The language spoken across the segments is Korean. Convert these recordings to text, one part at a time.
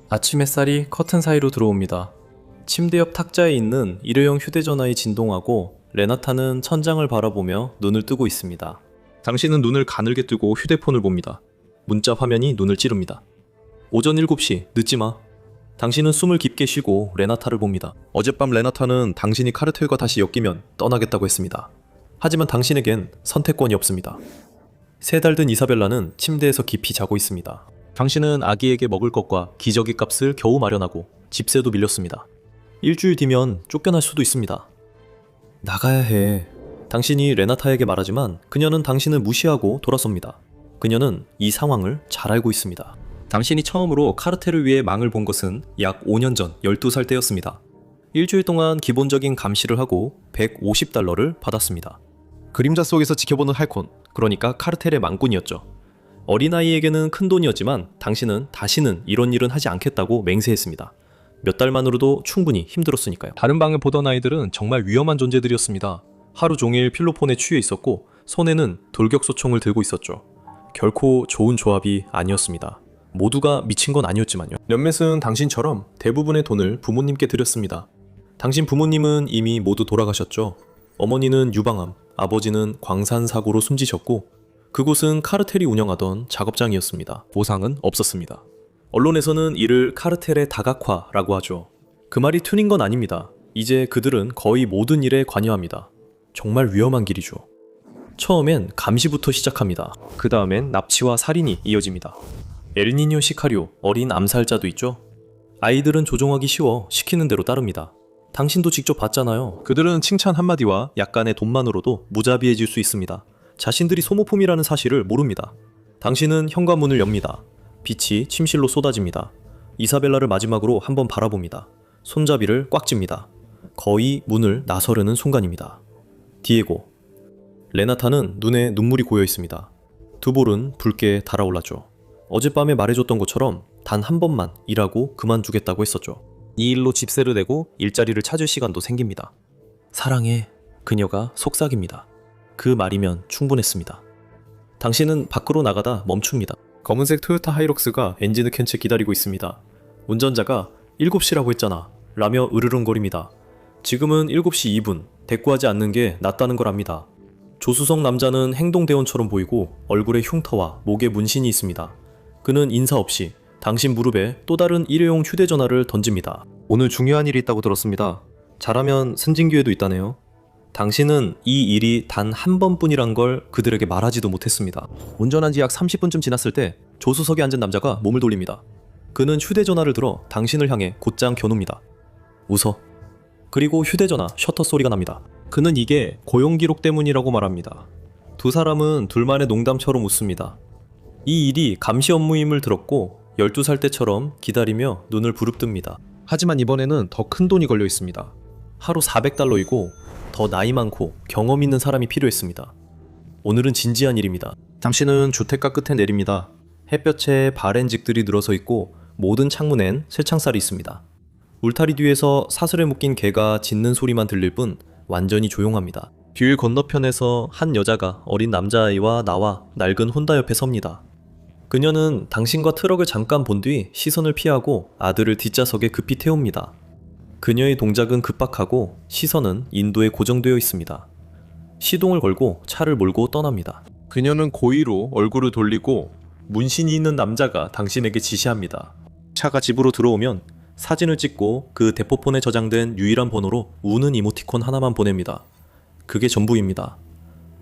아침 햇살이 커튼 사이로 들어옵니다. 침대 옆 탁자에 있는 일회용 휴대전화에 진동하고 레나타는 천장을 바라보며 눈을 뜨고 있습니다. 당신은 눈을 가늘게 뜨고 휴대폰을 봅니다. 문자 화면이 눈을 찌릅니다. 오전 7시, 늦지마. 당신은 숨을 깊게 쉬고 레나타를 봅니다. 어젯밤 레나타는 당신이 카르텔과 다시 엮이면 떠나겠다고 했습니다. 하지만 당신에겐 선택권이 없습니다. 3달 된 이사벨라는 침대에서 깊이 자고 있습니다. 당신은 아기에게 먹을 것과 기저귀 값을 겨우 마련하고 집세도 밀렸습니다. 일주일 뒤면 쫓겨날 수도 있습니다. 나가야 해. 당신이 레나타에게 말하지만 그녀는 당신을 무시하고 돌아섭니다. 그녀는 이 상황을 잘 알고 있습니다. 당신이 처음으로 카르텔을 위해 망을 본 것은 약 5년 전 12살 때였습니다. 일주일 동안 기본적인 감시를 하고 $150를 받았습니다. 그림자 속에서 지켜보는 할콘, 그러니까 카르텔의 망꾼이었죠. 어린아이에게는 큰 돈이었지만 당신은 다시는 이런 일은 하지 않겠다고 맹세했습니다. 몇 달만으로도 충분히 힘들었으니까요. 다른 방에 보던 아이들은 정말 위험한 존재들이었습니다. 하루 종일 필로폰에 취해 있었고 손에는 돌격소총을 들고 있었죠. 결코 좋은 조합이 아니었습니다. 모두가 미친 건 아니었지만요. 몇몇은 당신처럼 대부분의 돈을 부모님께 드렸습니다. 당신 부모님은 이미 모두 돌아가셨죠. 어머니는 유방암, 아버지는 광산사고로 숨지셨고 그곳은 카르텔이 운영하던 작업장이었습니다. 보상은 없었습니다. 언론에서는 이를 카르텔의 다각화라고 하죠. 그 말이 틀린 건 아닙니다. 이제 그들은 거의 모든 일에 관여합니다. 정말 위험한 길이죠. 처음엔 감시부터 시작합니다. 그 다음엔 납치와 살인이 이어집니다. 엘니뇨 시카리오, 어린 암살자도 있죠. 아이들은 조종하기 쉬워 시키는 대로 따릅니다. 당신도 직접 봤잖아요. 그들은 칭찬 한마디와 약간의 돈만으로도 무자비해질 수 있습니다. 자신들이 소모품이라는 사실을 모릅니다. 당신은 현관문을 엽니다. 빛이 침실로 쏟아집니다. 이사벨라를 마지막으로 한번 바라봅니다. 손잡이를 꽉 쥡니다. 거의 문을 나서려는 순간입니다. 디에고. 레나타는 눈에 눈물이 고여 있습니다. 두 볼은 붉게 달아올랐죠. 어젯밤에 말해줬던 것처럼 단 한 번만 일하고 그만두겠다고 했었죠. 이 일로 집세를 내고 일자리를 찾을 시간도 생깁니다. 사랑해. 그녀가 속삭입니다. 그 말이면 충분했습니다. 당신은 밖으로 나가다 멈춥니다. 검은색 토요타 하이록스가 엔진을 켠 채 기다리고 있습니다. 운전자가 7시라고 했잖아 라며 으르렁거립니다. 지금은 7시 2분, 대꾸하지 않는 게 낫다는 걸 압니다. 조수석 남자는 행동대원처럼 보이고 얼굴에 흉터와 목에 문신이 있습니다. 그는 인사 없이 당신 무릎에 또 다른 일회용 휴대전화를 던집니다. 오늘 중요한 일이 있다고 들었습니다. 잘하면 승진기회도 있다네요. 당신은 이 일이 단 한 번뿐이란 걸 그들에게 말하지도 못했습니다. 운전한 지 약 30분쯤 지났을 때 조수석에 앉은 남자가 몸을 돌립니다. 그는 휴대전화를 들어 당신을 향해 곧장 겨눕니다. 웃어. 그리고 휴대전화 셔터 소리가 납니다. 그는 이게 고용기록 때문이라고 말합니다. 두 사람은 둘만의 농담처럼 웃습니다. 이 일이 감시 업무임을 들었고 12살 때처럼 기다리며 눈을 부릅뜹니다. 하지만 이번에는 더 큰 돈이 걸려 있습니다. 하루 $400이고 더 나이 많고 경험 있는 사람이 필요했습니다. 오늘은 진지한 일입니다. 당신은 주택가 끝에 내립니다. 햇볕에 바렌직들이 늘어서 있고 모든 창문엔 쇠창살이 있습니다. 울타리 뒤에서 사슬에 묶인 개가 짖는 소리만 들릴 뿐 완전히 조용합니다. 길 건너편에서 한 여자가 어린 남자아이와 나와 낡은 혼다 옆에 섭니다. 그녀는 당신과 트럭을 잠깐 본 뒤 시선을 피하고 아들을 뒷좌석에 급히 태웁니다. 그녀의 동작은 급박하고 시선은 인도에 고정되어 있습니다. 시동을 걸고 차를 몰고 떠납니다. 그녀는 고의로 얼굴을 돌리고 문신이 있는 남자가 당신에게 지시합니다. 차가 집으로 들어오면 사진을 찍고 그 대포폰에 저장된 유일한 번호로 우는 이모티콘 하나만 보냅니다. 그게 전부입니다.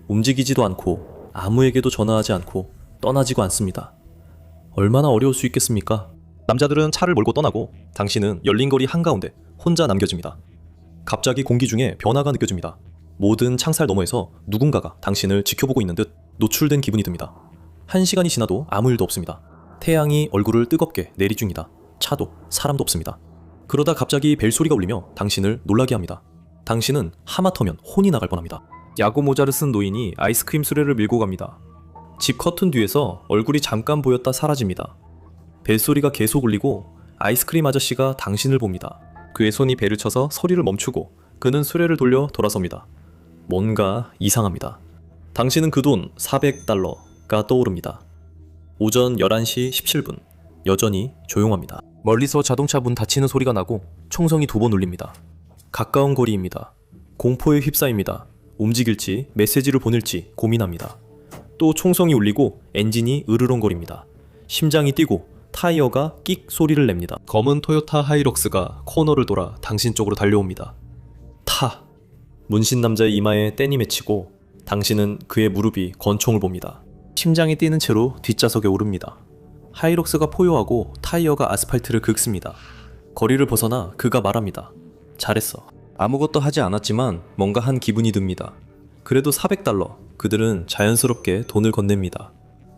움직이지도 않고 아무에게도 전화하지 않고 떠나지도 않습니다. 얼마나 어려울 수 있겠습니까? 남자들은 차를 몰고 떠나고 당신은 열린 거리 한가운데 혼자 남겨집니다. 갑자기 공기 중에 변화가 느껴집니다. 모든 창살 너머에서 누군가가 당신을 지켜보고 있는 듯 노출된 기분이 듭니다. 1시간이 지나도 아무 일도 없습니다. 태양이 얼굴을 뜨겁게 내리중이다. 차도 사람도 없습니다. 그러다 갑자기 벨소리가 울리며 당신을 놀라게 합니다. 당신은 하마터면 혼이 나갈 뻔합니다. 야구 모자를 쓴 노인이 아이스크림 수레를 밀고 갑니다. 집 커튼 뒤에서 얼굴이 잠깐 보였다 사라집니다. 벨소리가 계속 울리고 아이스크림 아저씨가 당신을 봅니다. 그의 손이 벨을 쳐서 소리를 멈추고 그는 수레를 돌려 돌아섭니다. 뭔가 이상합니다. 당신은 그 돈 $400가 떠오릅니다. 오전 11시 17분 여전히 조용합니다. 멀리서 자동차 문 닫히는 소리가 나고 총성이 2번 울립니다. 가까운 거리입니다. 공포에 휩싸입니다. 움직일지 메시지를 보낼지 고민합니다. 또 총성이 울리고 엔진이 으르렁거립니다. 심장이 뛰고 타이어가 끽 소리를 냅니다. 검은 토요타 하이럭스가 코너를 돌아 당신 쪽으로 달려옵니다. 타! 문신 남자의 이마에 땐이 맺히고 당신은 그의 무릎이 권총을 봅니다. 심장이 뛰는 채로 뒷좌석에 오릅니다. 하이럭스가 포효하고 타이어가 아스팔트를 긁습니다. 거리를 벗어나 그가 말합니다. 잘했어. 아무것도 하지 않았지만 뭔가 한 기분이 듭니다. 그래도 $400. 그들은 자연스럽게 돈을 건넵니다.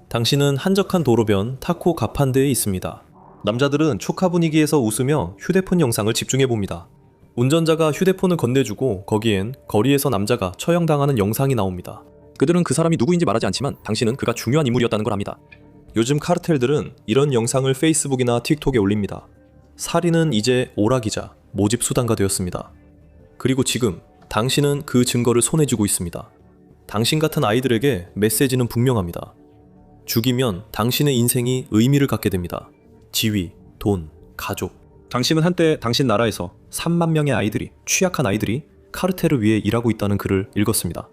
당신은 한적한 도로변 타코 가판대에 있습니다. 남자들은 축하 분위기에서 웃으며 휴대폰 영상을 집중해봅니다. 운전자가 휴대폰을 건네주고 거기엔 거리에서 남자가 처형당하는 영상이 나옵니다. 그들은 그 사람이 누구인지 말하지 않지만 당신은 그가 중요한 인물이었다는 걸 압니다. 요즘 카르텔들은 이런 영상을 페이스북이나 틱톡에 올립니다. 살인은 이제 오락이자 모집 수단가 되었습니다. 그리고 지금 당신은 그 증거를 손에 쥐고 있습니다. 당신 같은 아이들에게 메시지는 분명합니다. 죽이면 당신의 인생이 의미를 갖게 됩니다. 지위, 돈, 가족. 당신은 한때 당신 나라에서 3만 명의 아이들이, 취약한 아이들이 카르텔을 위해 일하고 있다는 글을 읽었습니다.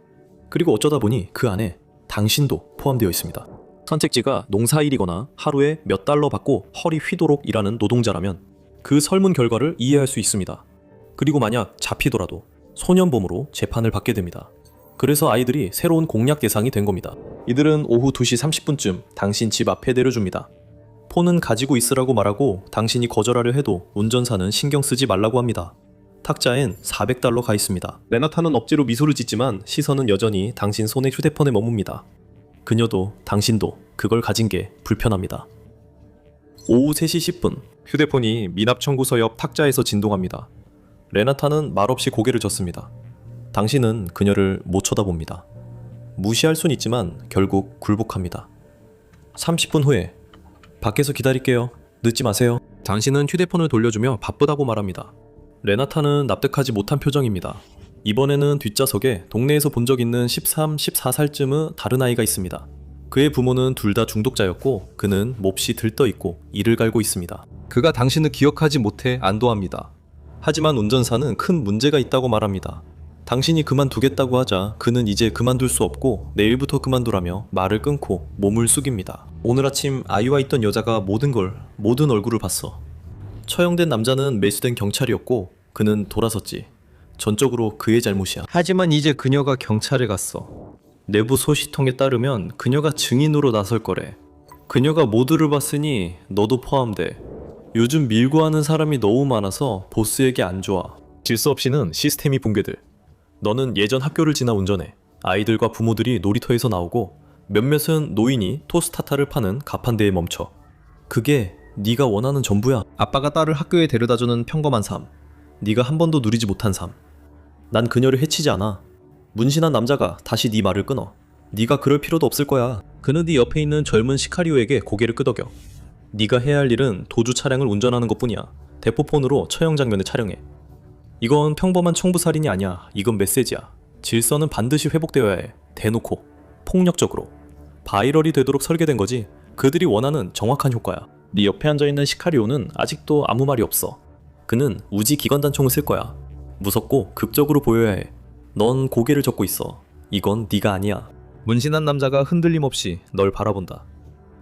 그리고 어쩌다 보니 그 안에 당신도 포함되어 있습니다. 선택지가 농사일이거나 하루에 몇 달러 받고 허리 휘도록 일하는 노동자라면 그 설문 결과를 이해할 수 있습니다. 그리고 만약 잡히더라도 소년범으로 재판을 받게 됩니다. 그래서 아이들이 새로운 공략 대상이 된 겁니다. 이들은 오후 2시 30분쯤 당신 집 앞에 내려줍니다. 폰은 가지고 있으라고 말하고 당신이 거절하려 해도 운전사는 신경 쓰지 말라고 합니다. 탁자엔 $400 가 있습니다. 레나타는 억지로 미소를 짓지만 시선은 여전히 당신 손의 휴대폰에 머뭅니다. 그녀도 당신도 그걸 가진 게 불편합니다. 오후 3시 10분 휴대폰이 미납 청구서 옆 탁자에서 진동합니다. 레나타는 말없이 고개를 젓습니다. 당신은 그녀를 못 쳐다봅니다. 무시할 순 있지만 결국 굴복합니다. 30분 후에 밖에서 기다릴게요. 늦지 마세요. 당신은 휴대폰을 돌려주며 바쁘다고 말합니다. 레나타는 납득하지 못한 표정입니다. 이번에는 뒷좌석에 동네에서 본 적 있는 13, 14살쯤의 다른 아이가 있습니다. 그의 부모는 둘 다 중독자였고 그는 몹시 들떠있고 이를 갈고 있습니다. 그가 당신을 기억하지 못해 안도합니다. 하지만 운전사는 큰 문제가 있다고 말합니다. 당신이 그만두겠다고 하자 그는 이제 그만둘 수 없고 내일부터 그만두라며 말을 끊고 몸을 숙입니다. 오늘 아침 아이와 있던 여자가 모든 얼굴을 봤어. 처형된 남자는 매수된 경찰이었고 그는 돌아섰지. 전적으로 그의 잘못이야. 하지만 이제 그녀가 경찰에 갔어. 내부 소식통에 따르면 그녀가 증인으로 나설 거래. 그녀가 모두를 봤으니 너도 포함돼. 요즘 밀고 하는 사람이 너무 많아서 보스에게 안 좋아. 질서 없이는 시스템이 붕괴돼. 너는 예전 학교를 지나 운전해. 아이들과 부모들이 놀이터에서 나오고 몇몇은 노인이 토스타타를 파는 가판대에 멈춰. 그게 네가 원하는 전부야. 아빠가 딸을 학교에 데려다주는 평범한 삶. 네가 한 번도 누리지 못한 삶. 난 그녀를 해치지 않아. 문신한 남자가 다시 네 말을 끊어. 네가 그럴 필요도 없을 거야. 그는 네 옆에 있는 젊은 시카리오에게 고개를 끄덕여. 네가 해야 할 일은 도주 차량을 운전하는 것뿐이야. 대포폰으로 처형 장면을 촬영해. 이건 평범한 청부살인이 아니야. 이건 메시지야. 질서는 반드시 회복되어야 해. 대놓고 폭력적으로 바이럴이 되도록 설계된 거지. 그들이 원하는 정확한 효과야. 네 옆에 앉아있는 시카리오는 아직도 아무 말이 없어. 그는 우지 기관단총을 쓸 거야. 무섭고 극적으로 보여야 해. 넌 고개를 젓고 있어. 이건 네가 아니야. 문신한 남자가 흔들림 없이 널 바라본다.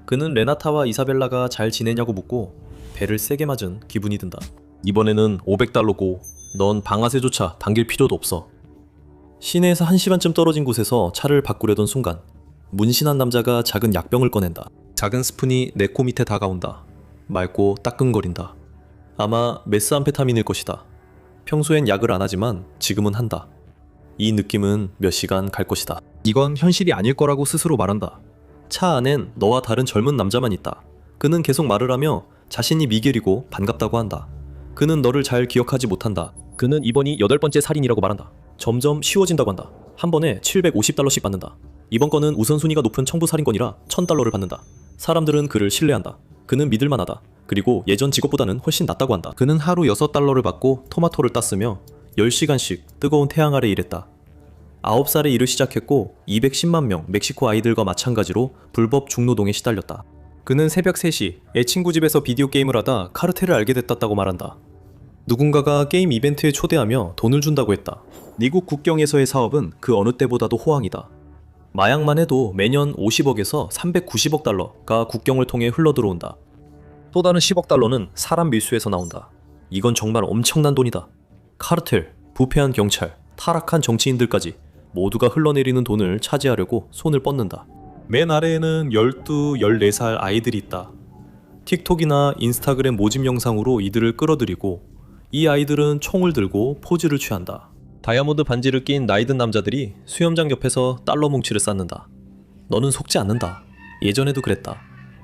그는 레나타와 이사벨라가 잘 지내냐고 묻고 배를 세게 맞은 기분이 든다. 이번에는 $500고 넌 방아쇠조차 당길 필요도 없어. 시내에서 1시간쯤 떨어진 곳에서 차를 바꾸려던 순간 문신한 남자가 작은 약병을 꺼낸다. 작은 스푼이 내 코 밑에 다가온다. 맑고 따끔거린다. 아마 메스암페타민일 것이다. 평소엔 약을 안 하지만 지금은 한다. 이 느낌은 몇 시간 갈 것이다. 이건 현실이 아닐 거라고 스스로 말한다. 차 안엔 너와 다른 젊은 남자만 있다. 그는 계속 말을 하며 자신이 미겔이고 반갑다고 한다. 그는 너를 잘 기억하지 못한다. 그는 이번이 8번째 살인이라고 말한다. 점점 쉬워진다고 한다. 한 번에 $750씩 받는다. 이번 건은 우선순위가 높은 청부살인건이라 $1000를 받는다. 사람들은 그를 신뢰한다. 그는 믿을만하다. 그리고 예전 직업보다는 훨씬 낫다고 한다. 그는 하루 $6를 받고 토마토를 땄으며 10시간씩 뜨거운 태양 아래 일했다. 9살에 일을 시작했고 210만 명 멕시코 아이들과 마찬가지로 불법 중노동에 시달렸다. 그는 새벽 3시 애 친구 집에서 비디오 게임을 하다 카르텔을 알게 됐다고 말한다. 누군가가 게임 이벤트에 초대하며 돈을 준다고 했다. 미국 국경에서의 사업은 그 어느 때보다도 호황이다. 마약만 해도 매년 50억에서 390억 달러가 국경을 통해 흘러들어온다. 또 다른 10억 달러는 사람 밀수에서 나온다. 이건 정말 엄청난 돈이다. 카르텔, 부패한 경찰, 타락한 정치인들까지 모두가 흘러내리는 돈을 차지하려고 손을 뻗는다. 맨 아래에는 12, 14살 아이들이 있다. 틱톡이나 인스타그램 모집 영상으로 이들을 끌어들이고 이 아이들은 총을 들고 포즈를 취한다. 다이아몬드 반지를 낀 나이든 남자들이 수염장 옆에서 달러 뭉치를 쌓는다. 너는 속지 않는다. 예전에도 그랬다.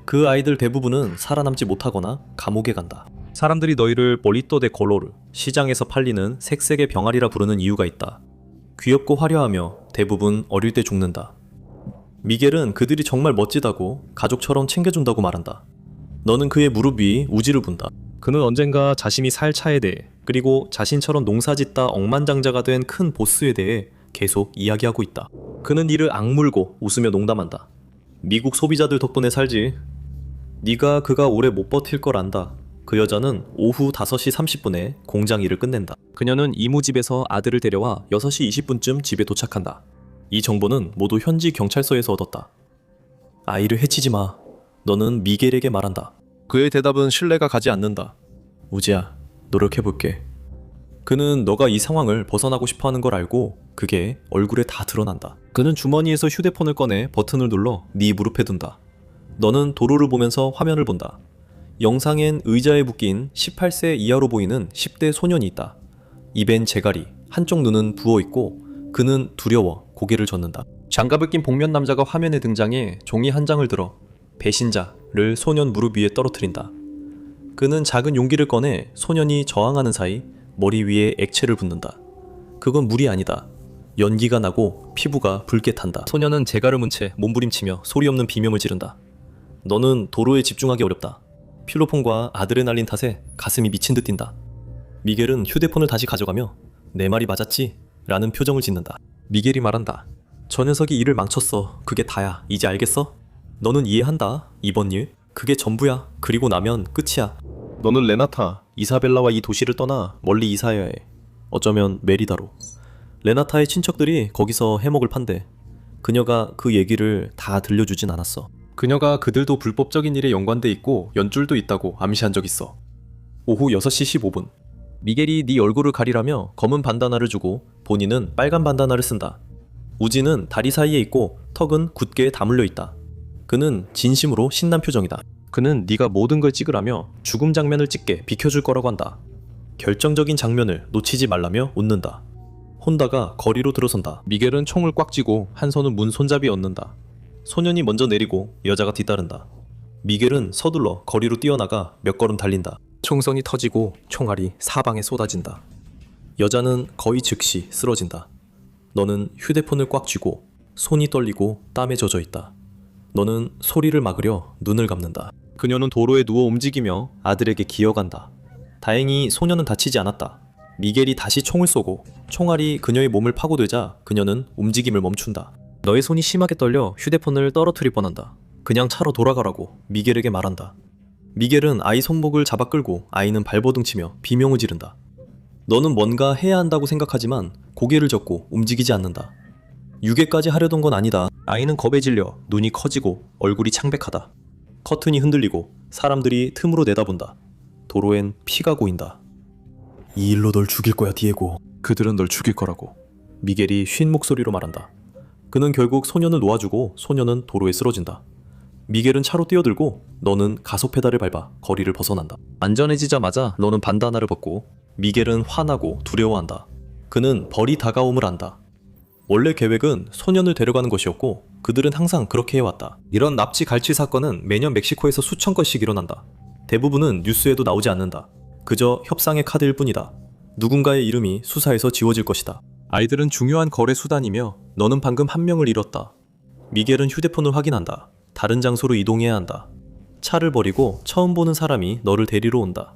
그 아이들 대부분은 살아남지 못하거나 감옥에 간다. 사람들이 너희를 볼리또 데 콜로르, 시장에서 팔리는 색색의 병아리라 부르는 이유가 있다. 귀엽고 화려하며 대부분 어릴 때 죽는다. 미겔은 그들이 정말 멋지다고 가족처럼 챙겨준다고 말한다. 너는 그의 무릎 위 우지를 분다. 그는 언젠가 자신이 살 차에 대해 그리고 자신처럼 농사짓다 억만장자가 된 큰 보스에 대해 계속 이야기하고 있다. 그는 이를 악물고 웃으며 농담한다. 미국 소비자들 덕분에 살지. 네가 그가 오래 못 버틸 걸 안다. 그 여자는 오후 5시 30분에 공장 일을 끝낸다. 그녀는 이모집에서 아들을 데려와 6시 20분쯤 집에 도착한다. 이 정보는 모두 현지 경찰서에서 얻었다. 아이를 해치지 마. 너는 미겔에게 말한다. 그의 대답은 신뢰가 가지 않는다. 우지야, 노력해볼게. 그는 너가 이 상황을 벗어나고 싶어하는 걸 알고 그게 얼굴에 다 드러난다. 그는 주머니에서 휴대폰을 꺼내 버튼을 눌러 네 무릎에 둔다. 너는 도로를 보면서 화면을 본다. 영상엔 의자에 묶인 18세 이하로 보이는 10대 소년이 있다. 입엔 재갈이, 한쪽 눈은 부어있고 그는 두려워 고개를 젓는다. 장갑을 낀 복면 남자가 화면에 등장해 종이 한 장을 들어 배신자를 소년 무릎 위에 떨어뜨린다. 그는 작은 용기를 꺼내 소년이 저항하는 사이 머리 위에 액체를 붓는다. 그건 물이 아니다. 연기가 나고 피부가 붉게 탄다. 소년은 재갈을 문 채 몸부림치며 소리 없는 비명을 지른다. 너는 도로에 집중하기 어렵다. 필로폰과 아드레날린 탓에 가슴이 미친 듯 뛴다. 미겔은 휴대폰을 다시 가져가며 내 말이 맞았지? 라는 표정을 짓는다. 미겔이 말한다. 저 녀석이 일을 망쳤어. 그게 다야. 이제 알겠어? 너는 이해한다. 이번 일. 그게 전부야. 그리고 나면 끝이야. 너는 레나타, 이사벨라와 이 도시를 떠나 멀리 이사해야 해. 어쩌면 메리다로. 레나타의 친척들이 거기서 해먹을 판대. 그녀가 그 얘기를 다 들려주진 않았어. 그녀가 그들도 불법적인 일에 연관돼 있고 연줄도 있다고 암시한 적 있어. 오후 6시 15분. 미겔이 네 얼굴을 가리라며 검은 반다나를 주고 본인은 빨간 반다나를 쓴다. 우지는 다리 사이에 있고 턱은 굳게 다물려 있다. 그는 진심으로 신난 표정이다. 그는 네가 모든 걸 찍으라며 죽음 장면을 찍게 비켜줄 거라고 한다. 결정적인 장면을 놓치지 말라며 웃는다. 혼다가 거리로 들어선다. 미겔은 총을 꽉 쥐고 한 손은 문 손잡이에 얹는다. 소년이 먼저 내리고 여자가 뒤따른다. 미겔은 서둘러 거리로 뛰어나가 몇 걸음 달린다. 총성이 터지고 총알이 사방에 쏟아진다. 여자는 거의 즉시 쓰러진다. 너는 휴대폰을 꽉 쥐고 손이 떨리고 땀에 젖어 있다. 너는 소리를 막으려 눈을 감는다. 그녀는 도로에 누워 움직이며 아들에게 기어간다. 다행히 소녀는 다치지 않았다. 미겔이 다시 총을 쏘고 총알이 그녀의 몸을 파고들자 그녀는 움직임을 멈춘다. 너의 손이 심하게 떨려 휴대폰을 떨어뜨릴 뻔한다. 그냥 차로 돌아가라고 미겔에게 말한다. 미겔은 아이 손목을 잡아 끌고 아이는 발버둥치며 비명을 지른다. 너는 뭔가 해야 한다고 생각하지만 고개를 젓고 움직이지 않는다. 유괴까지 하려던 건 아니다. 아이는 겁에 질려 눈이 커지고 얼굴이 창백하다. 커튼이 흔들리고 사람들이 틈으로 내다본다. 도로엔 피가 고인다. 이 일로 널 죽일 거야, 디에고. 그들은 널 죽일 거라고. 미겔이 쉰 목소리로 말한다. 그는 결국 소년을 놓아주고 소년은 도로에 쓰러진다. 미겔은 차로 뛰어들고 너는 가속 페달을 밟아 거리를 벗어난다. 안전해지자마자 너는 반다나를 벗고 미겔은 화나고 두려워한다. 그는 벌이 다가옴을 안다. 원래 계획은 소년을 데려가는 것이었고 그들은 항상 그렇게 해왔다. 이런 납치 갈취 사건은 매년 멕시코에서 수천 건씩 일어난다. 대부분은 뉴스에도 나오지 않는다. 그저 협상의 카드일 뿐이다. 누군가의 이름이 수사에서 지워질 것이다. 아이들은 중요한 거래 수단이며 너는 방금 한 명을 잃었다. 미겔은 휴대폰을 확인한다. 다른 장소로 이동해야 한다. 차를 버리고 처음 보는 사람이 너를 데리러 온다.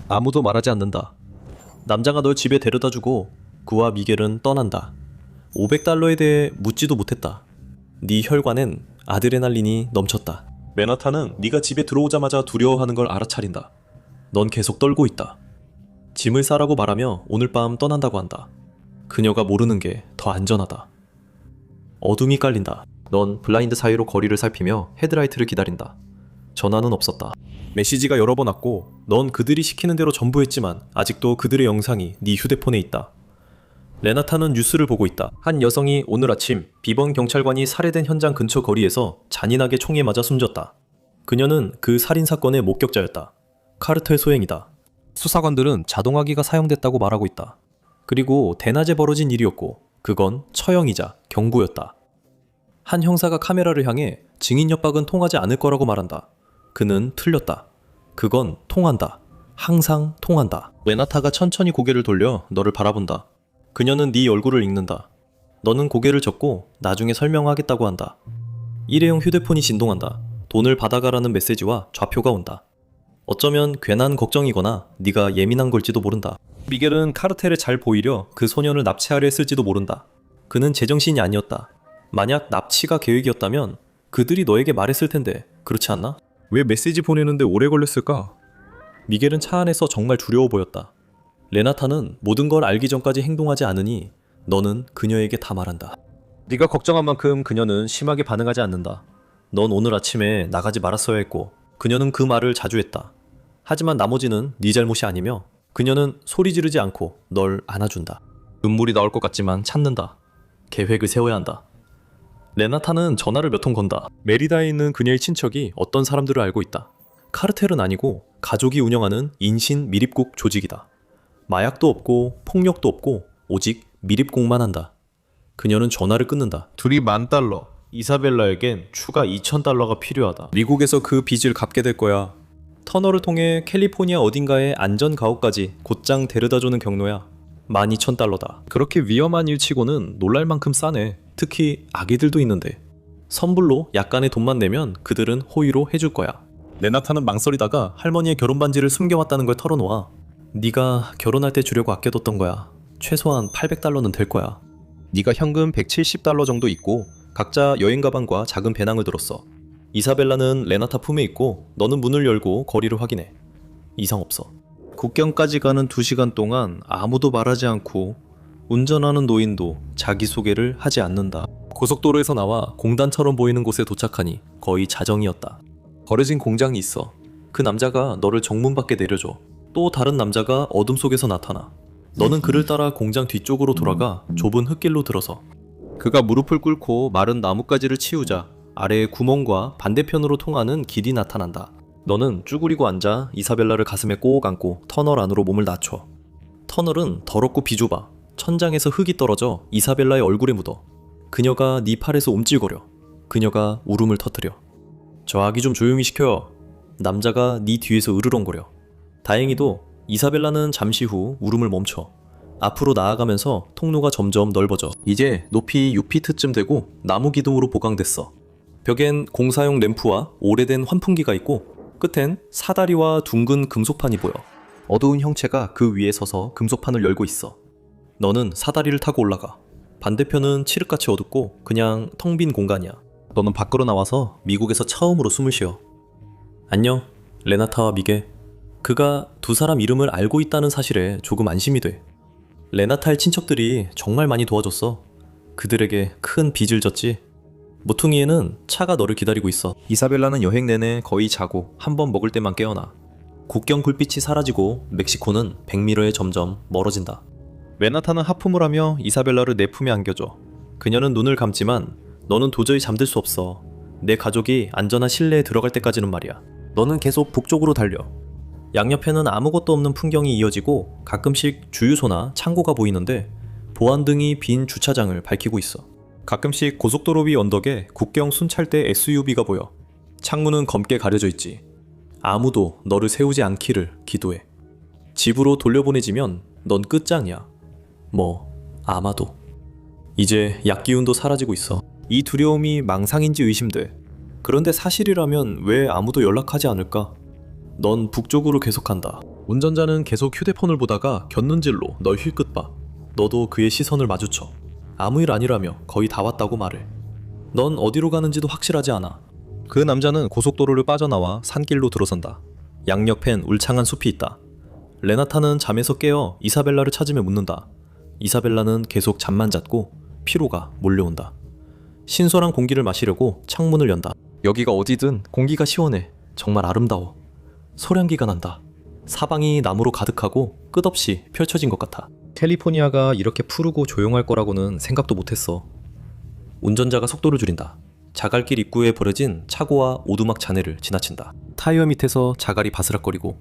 아무도 말하지 않는다. 남자가 널 집에 데려다주고 그와 미겔은 떠난다. 500달러에 대해 묻지도 못했다. 네 혈관엔 아드레날린이 넘쳤다. 레나타는 네가 집에 들어오자마자 두려워하는 걸 알아차린다. 넌 계속 떨고 있다. 짐을 싸라고 말하며 오늘 밤 떠난다고 한다. 그녀가 모르는 게 더 안전하다. 어둠이 깔린다. 넌 블라인드 사이로 거리를 살피며 헤드라이트를 기다린다. 전화는 없었다. 메시지가 여러 번 왔고 넌 그들이 시키는 대로 전부 했지만 아직도 그들의 영상이 네 휴대폰에 있다. 레나타는 뉴스를 보고 있다. 한 여성이 오늘 아침 비번 경찰관이 살해된 현장 근처 거리에서 잔인하게 총에 맞아 숨졌다. 그녀는 그 살인 사건의 목격자였다. 카르텔 소행이다. 수사관들은 자동화기가 사용됐다고 말하고 있다. 그리고 대낮에 벌어진 일이었고 그건 처형이자 경고였다. 한 형사가 카메라를 향해 증인 협박은 통하지 않을 거라고 말한다. 그는 틀렸다. 그건 통한다. 항상 통한다. 레나타가 천천히 고개를 돌려 너를 바라본다. 그녀는 네 얼굴을 읽는다. 너는 고개를 젓고 나중에 설명하겠다고 한다. 일회용 휴대폰이 진동한다. 돈을 받아가라는 메시지와 좌표가 온다. 어쩌면 괜한 걱정이거나 네가 예민한 걸지도 모른다. 미겔은 카르텔에 잘 보이려 그 소년을 납치하려 했을지도 모른다. 그는 제정신이 아니었다. 만약 납치가 계획이었다면 그들이 너에게 말했을 텐데 그렇지 않나? 왜 메시지 보내는데 오래 걸렸을까? 미겔은 차 안에서 정말 두려워 보였다. 레나타는 모든 걸 알기 전까지 행동하지 않으니 너는 그녀에게 다 말한다. 네가 걱정한 만큼 그녀는 심하게 반응하지 않는다. 넌 오늘 아침에 나가지 말았어야 했고 그녀는 그 말을 자주 했다. 하지만 나머지는 네 잘못이 아니며 그녀는 소리 지르지 않고 널 안아준다. 눈물이 나올 것 같지만 참는다. 계획을 세워야 한다. 레나타는 전화를 몇 통 건다. 메리다에 있는 그녀의 친척이 어떤 사람들을 알고 있다. 카르텔은 아니고 가족이 운영하는 인신 미립국 조직이다. 마약도 없고 폭력도 없고 오직 미립국만 한다. 그녀는 전화를 끊는다. 둘이 $10,000. 이사벨라에겐 추가 $2,000가 필요하다. 미국에서 그 빚을 갚게 될 거야. 터널을 통해 캘리포니아 어딘가의 안전 가옥까지 곧장 데려다주는 경로야. $12,000다. 그렇게 위험한 일치고는 놀랄 만큼 싸네. 특히 아기들도 있는데. 선불로 약간의 돈만 내면 그들은 호의로 해줄 거야. 레나타는 망설이다가 할머니의 결혼 반지를 숨겨왔다는 걸 털어놓아. 네가 결혼할 때 주려고 아껴뒀던 거야. 최소한 $800는 될 거야. 네가 현금 $170 정도 있고 각자 여행 가방과 작은 배낭을 들었어. 이사벨라는 레나타 품에 있고 너는 문을 열고 거리를 확인해. 이상 없어. 국경까지 가는 2시간 동안 아무도 말하지 않고 운전하는 노인도 자기소개를 하지 않는다. 고속도로에서 나와 공단처럼 보이는 곳에 도착하니 거의 자정이었다. 버려진 공장이 있어. 그 남자가 너를 정문 밖에 내려줘. 또 다른 남자가 어둠 속에서 나타나. 너는 그를 따라 공장 뒤쪽으로 돌아가 좁은 흙길로 들어서. 그가 무릎을 꿇고 마른 나뭇가지를 치우자 아래의 구멍과 반대편으로 통하는 길이 나타난다. 너는 쭈그리고 앉아 이사벨라를 가슴에 꼭 안고 터널 안으로 몸을 낮춰. 터널은 더럽고 비좁아. 천장에서 흙이 떨어져 이사벨라의 얼굴에 묻어. 그녀가 네 팔에서 움찔거려. 그녀가 울음을 터뜨려. 저 아기 좀 조용히 시켜. 남자가 네 뒤에서 으르렁거려. 다행히도 이사벨라는 잠시 후 울음을 멈춰. 앞으로 나아가면서 통로가 점점 넓어져. 이제 높이 6피트쯤 되고 나무 기둥으로 보강됐어. 벽엔 공사용 램프와 오래된 환풍기가 있고 끝엔 사다리와 둥근 금속판이 보여. 어두운 형체가 그 위에 서서 금속판을 열고 있어. 너는 사다리를 타고 올라가. 반대편은 칠흑같이 어둡고 그냥 텅 빈 공간이야. 너는 밖으로 나와서 미국에서 처음으로 숨을 쉬어. 안녕, 레나타와 미겔. 그가 두 사람 이름을 알고 있다는 사실에 조금 안심이 돼. 레나타의 친척들이 정말 많이 도와줬어. 그들에게 큰 빚을 졌지. 모퉁이에는 차가 너를 기다리고 있어. 이사벨라는 여행 내내 거의 자고 한 번 먹을 때만 깨어나. 국경 불빛이 사라지고 멕시코는 100미러에 점점 멀어진다. 레나타는 하품을 하며 이사벨라를 내 품에 안겨줘. 그녀는 눈을 감지만 너는 도저히 잠들 수 없어. 내 가족이 안전한 실내에 들어갈 때까지는 말이야. 너는 계속 북쪽으로 달려. 양옆에는 아무것도 없는 풍경이 이어지고 가끔씩 주유소나 창고가 보이는데 보안등이 빈 주차장을 밝히고 있어. 가끔씩 고속도로 위 언덕에 국경 순찰대 SUV가 보여. 창문은 검게 가려져 있지. 아무도 너를 세우지 않기를 기도해. 집으로 돌려보내지면 넌 끝장이야. 아마도. 이제 약 기운도 사라지고 있어. 이 두려움이 망상인지 의심돼. 그런데 사실이라면 왜 아무도 연락하지 않을까? 넌 북쪽으로 계속한다. 운전자는 계속 휴대폰을 보다가 곁눈질로 널 힐끗 봐. 너도 그의 시선을 마주쳐. 아무 일 아니라며 거의 다 왔다고 말해. 넌 어디로 가는지도 확실하지 않아. 그 남자는 고속도로를 빠져나와 산길로 들어선다. 양옆엔 울창한 숲이 있다. 레나타는 잠에서 깨어 이사벨라를 찾으며 묻는다. 이사벨라는 계속 잠만 잤고 피로가 몰려온다. 신선한 공기를 마시려고 창문을 연다. 여기가 어디든 공기가 시원해. 정말 아름다워. 소량기가 난다. 사방이 나무로 가득하고 끝없이 펼쳐진 것 같아. 캘리포니아가 이렇게 푸르고 조용할 거라고는 생각도 못했어. 운전자가 속도를 줄인다. 자갈길 입구에 버려진 차고와 오두막 잔해를 지나친다. 타이어 밑에서 자갈이 바스락거리고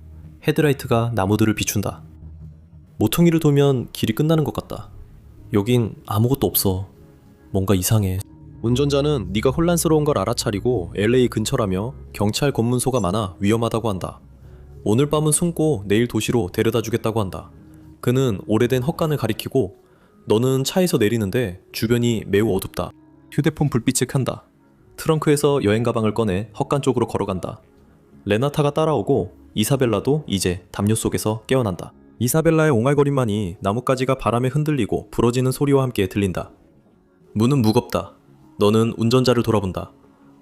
헤드라이트가 나무들을 비춘다. 모퉁이를 돌면 길이 끝나는 것 같다. 여긴 아무것도 없어. 뭔가 이상해. 운전자는 네가 혼란스러운 걸 알아차리고 LA 근처라며 경찰 검문소가 많아 위험하다고 한다. 오늘 밤은 숨고 내일 도시로 데려다 주겠다고 한다. 그는 오래된 헛간을 가리키고 너는 차에서 내리는데 주변이 매우 어둡다. 휴대폰 불빛을 켠다. 트렁크에서 여행 가방을 꺼내 헛간 쪽으로 걸어간다. 레나타가 따라오고 이사벨라도 이제 담요 속에서 깨어난다. 이사벨라의 옹알거림만이 나뭇가지가 바람에 흔들리고 부러지는 소리와 함께 들린다. 문은 무겁다. 너는 운전자를 돌아본다.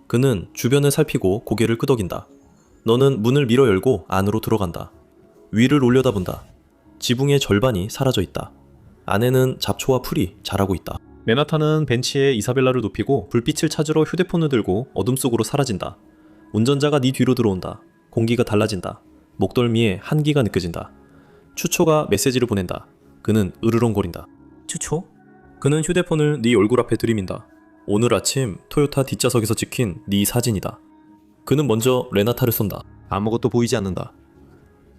그는 주변을 살피고 고개를 끄덕인다. 너는 문을 밀어 열고 안으로 들어간다. 위를 올려다본다. 지붕의 절반이 사라져 있다. 안에는 잡초와 풀이 자라고 있다. 레나타는 벤치에 이사벨라를 눕히고 불빛을 찾으러 휴대폰을 들고 어둠 속으로 사라진다. 운전자가 네 뒤로 들어온다. 공기가 달라진다. 목덜미에 한기가 느껴진다. 추초가 메시지를 보낸다. 그는 으르렁거린다. 추초? 그는 휴대폰을 네 얼굴 앞에 들이민다. 오늘 아침 토요타 뒷좌석에서 찍힌 네 사진이다. 그는 먼저 레나타를 쏜다. 아무것도 보이지 않는다.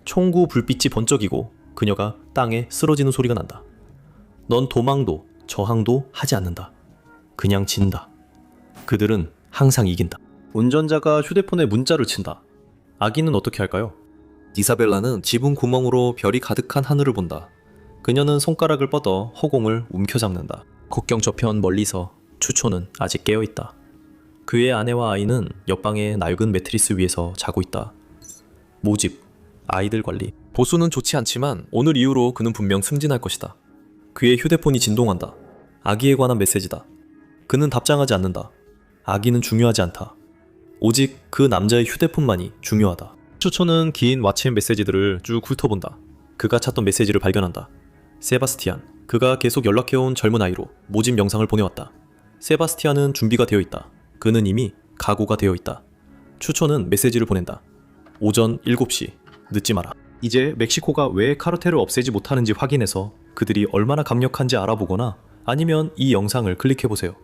총구 불빛이 번쩍이고 그녀가 땅에 쓰러지는 소리가 난다. 넌 도망도 저항도 하지 않는다. 그냥 진다. 그들은 항상 이긴다. 운전자가 휴대폰에 문자를 친다. 아기는 어떻게 할까요? 이사벨라는 지붕 구멍으로 별이 가득한 하늘을 본다. 그녀는 손가락을 뻗어 허공을 움켜잡는다. 국경 저편 멀리서 추초는 아직 깨어있다. 그의 아내와 아이는 옆방의 낡은 매트리스 위에서 자고 있다. 모집, 아이들 관리. 보수는 좋지 않지만 오늘 이후로 그는 분명 승진할 것이다. 그의 휴대폰이 진동한다. 아기에 관한 메시지다. 그는 답장하지 않는다. 아기는 중요하지 않다. 오직 그 남자의 휴대폰만이 중요하다. 추초는 긴 왓츠앱 메시지들을 쭉 훑어본다. 그가 찾던 메시지를 발견한다. 세바스티안, 그가 계속 연락해온 젊은 아이로 모집 영상을 보내왔다. 세바스티안은 준비가 되어 있다. 그는 이미 각오가 되어 있다. 추초는 메시지를 보낸다. 오전 7시, 늦지 마라. 이제 멕시코가 왜 카르텔을 없애지 못하는지 확인해서 그들이 얼마나 강력한지 알아보거나 아니면 이 영상을 클릭해보세요.